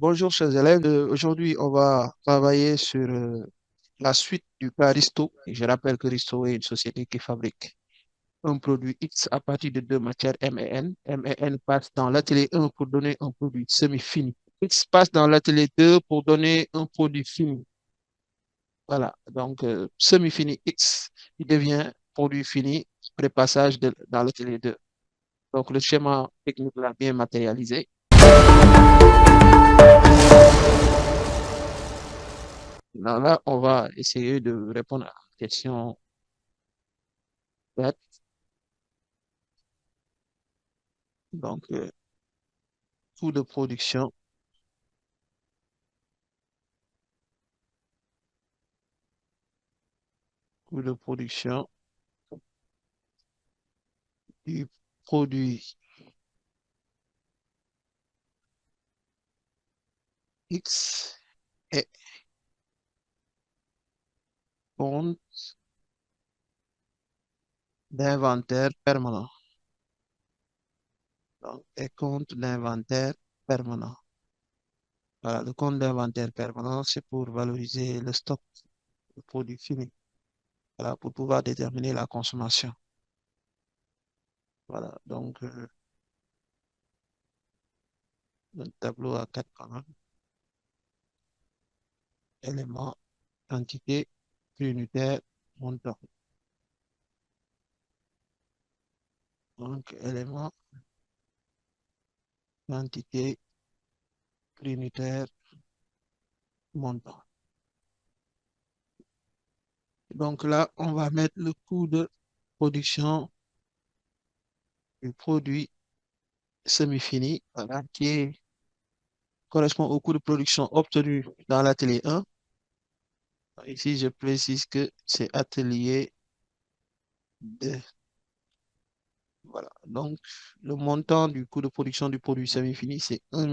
Bonjour, chers élèves. Aujourd'hui, on va travailler sur la suite du cas Risto. Et je rappelle que Risto est une société qui fabrique un produit X à partir de deux matières M et N. M et N passe dans l'atelier 1 pour donner un produit semi-fini. X passe dans l'atelier 2 pour donner un produit fini. Voilà, donc semi-fini X, il devient produit fini après passage dans l'atelier 2. Donc le schéma technique l'a bien matérialisé. Là, on va essayer de répondre à la question 4. Donc, coût de production, coût de production du produit X est compte d'inventaire permanent. Donc, est compte d'inventaire permanent. Voilà, le compte d'inventaire permanent, c'est pour valoriser le stock de produits finis. Voilà, pour pouvoir déterminer la consommation. Voilà, donc, un tableau à quatre colonnes. Éléments, quantité, prix unitaire, montant. Donc, éléments, quantité, prix unitaire, montant. Donc là, on va mettre le coût de production du produit semi-fini, voilà, correspond au coût de production obtenu dans l'atelier 1. Ici, je précise que c'est atelier 2. Voilà. Donc, le montant du coût de production du produit semi-fini, c'est 1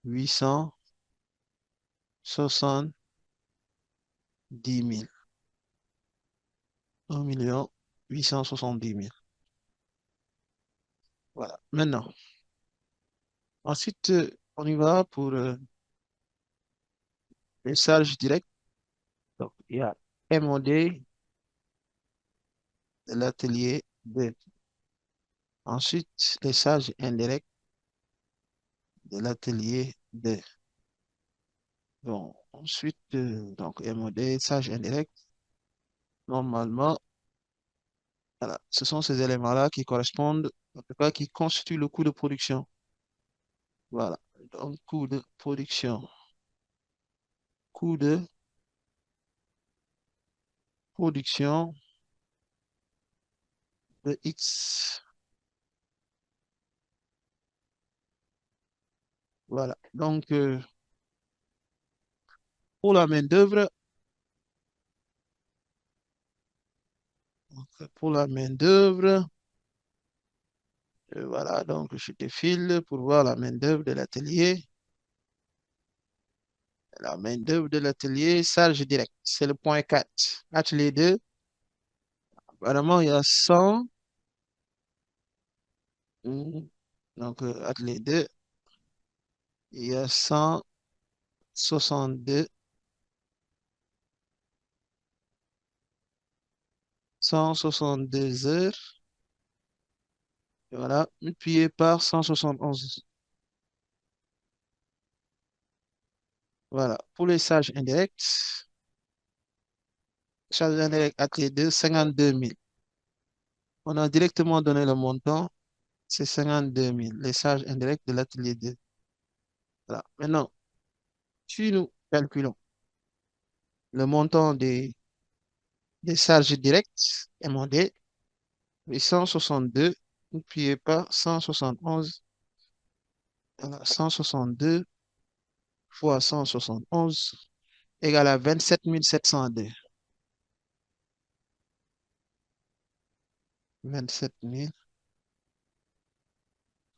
870 000. 1 870 000. Voilà. Maintenant, ensuite, on y va pour les charges directes. Donc, il y a MOD de l'atelier 2. Ensuite, les charges indirectes de l'atelier 2. Bon, ensuite, donc MOD, charges indirectes, normalement, voilà, ce sont ces éléments-là qui correspondent, en tout cas, qui constituent le coût de production. Voilà, donc coût de production, coût de production de X. Voilà, donc pour la main-d'œuvre, pour la main-d'œuvre, voilà, donc je défile pour voir la main-d'œuvre de l'atelier. La main-d'œuvre de l'atelier, charge directe, c'est le point 4. Atelier 2, apparemment, il y a 100. Donc, atelier 2, il y a 162, 162 heures. Voilà, multiplié par 171. Voilà, pour les charges indirectes, charges indirectes atelier 2, 52 000. On a directement donné le montant, c'est 52 000, les charges indirectes de l'atelier 2. Voilà, maintenant, si nous calculons le montant des charges directes, MOD, et 162 multiplié par 171, voilà, 162 fois 171 égale à 27 702. 27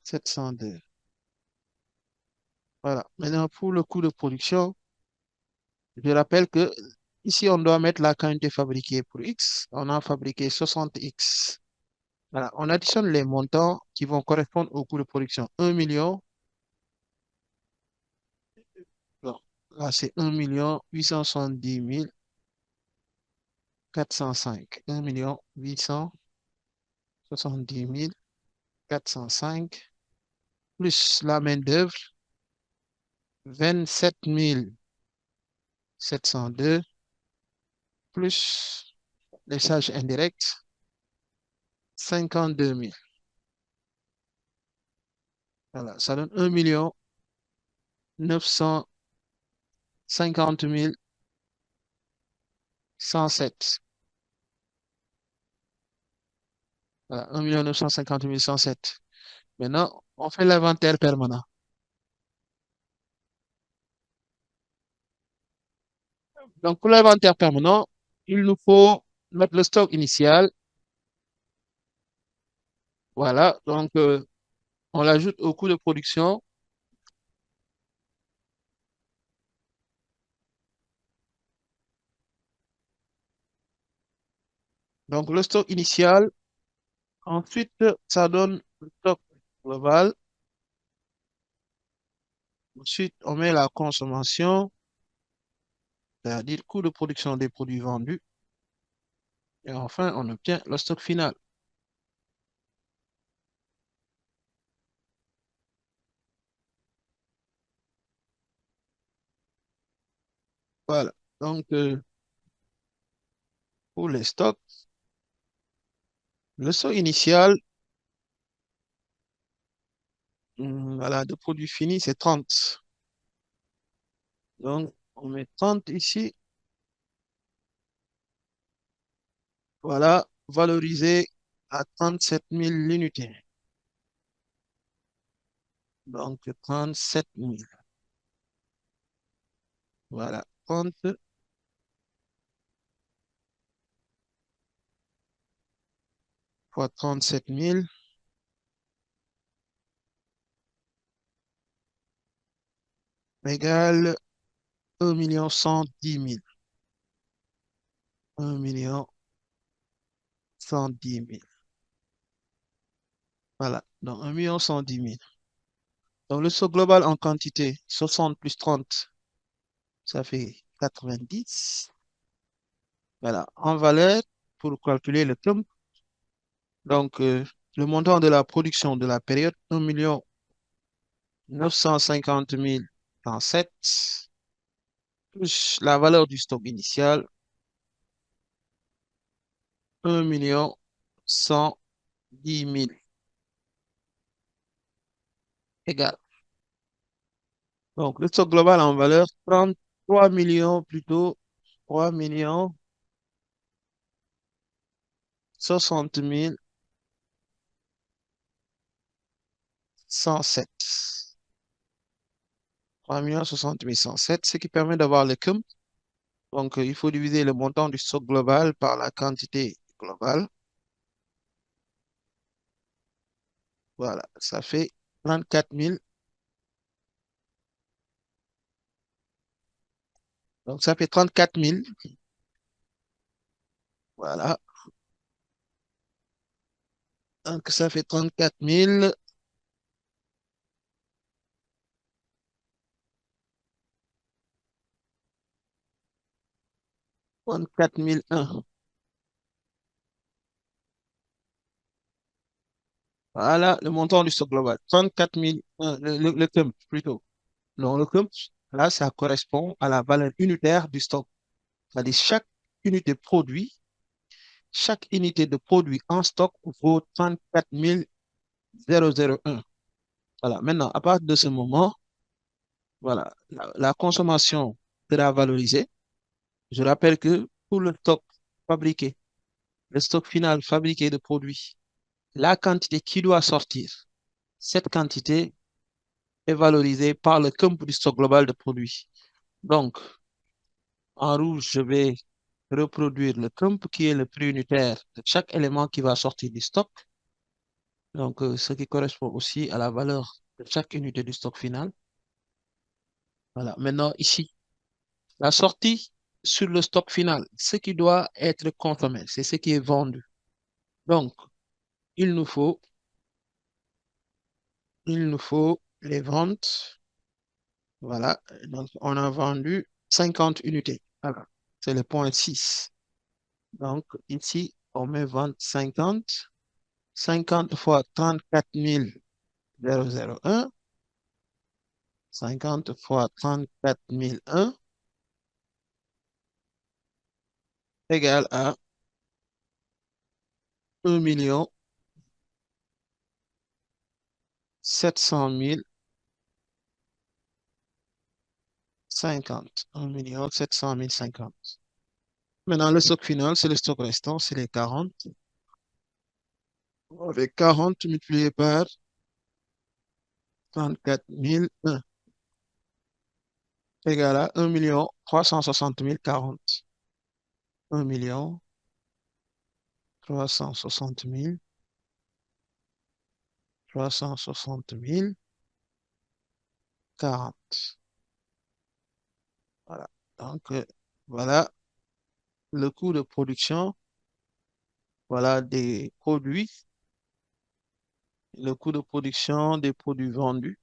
702. Voilà. Maintenant, pour le coût de production, je rappelle que ici, on doit mettre la quantité fabriquée pour X. On a fabriqué 60X. Voilà. On additionne les montants qui vont correspondre au coût de production. 1 million Bon, là, c'est 1 870 405. 1 870 405 plus la main-d'œuvre, 27 702 plus les charges indirectes, 52 000. Voilà, ça donne 1 950 107. Voilà, 1 950 107. Maintenant, on fait l'inventaire permanent. Donc, pour l'inventaire permanent, il nous faut mettre le stock initial. Voilà, donc on l'ajoute au coût de production. Donc, le stock initial, ensuite, ça donne le stock global. Ensuite, on met la consommation, c'est-à-dire le coût de production des produits vendus. Et enfin, on obtient le stock final. Voilà. Donc, pour les stocks, le stock initial, voilà, de produits finis, c'est 30. Donc, on met 30 ici. Voilà, valorisé à 37 000 l'unité. Donc, 37 000. Voilà, 30 fois 37 000 égale 1 110 000. 1 110 000. Voilà, donc 1 110 000. Donc, le saut global en quantité, 60 plus 30, ça fait 90. Voilà, en valeur, pour calculer le tome, donc le montant de la production de la période, 1 950 107, plus la valeur du stock initial, 1 110 000 égal. Donc, le stock global en valeur, 33 millions plutôt, 3 060 107. 3 060 107, ce qui permet d'avoir le CUM. Donc, il faut diviser le montant du stock global par la quantité globale. Voilà, ça fait 34 000. Donc, ça fait 34 000. Voilà. Donc, ça fait 34 000. 34 001. Voilà le montant du stock global. 34 001. Le CUM, plutôt. Non, le CUM, là, ça correspond à la valeur unitaire du stock. C'est-à-dire chaque unité de produit en stock vaut 34 001. Voilà. Maintenant, à partir de ce moment, voilà, la consommation sera valorisée. Je rappelle que pour le stock fabriqué, le stock final fabriqué de produits, la quantité qui doit sortir, cette quantité est valorisée par le CUM du stock global de produits. Donc, en rouge, je vais reproduire le CUM qui est le prix unitaire de chaque élément qui va sortir du stock. Donc, ce qui correspond aussi à la valeur de chaque unité du stock final. Voilà. Maintenant, ici, la sortie sur le stock final, ce qui doit être consommé, c'est ce qui est vendu. Donc, il nous faut, il nous faut les ventes Voilà. Donc, on a vendu 50 unités. Voilà. C'est le point 6. Donc, ici, on met vente 50. 50 fois 34 001. 50 fois 34 001 égale à 1 700 050. 1 700 050. Maintenant, le stock final, c'est le stock restant, c'est les 40. Avec 40 multiplié par 34 001 égale à 1 360 040. 1 360 040. Voilà. Donc, voilà le coût de production, voilà des produits, le coût de production des produits vendus.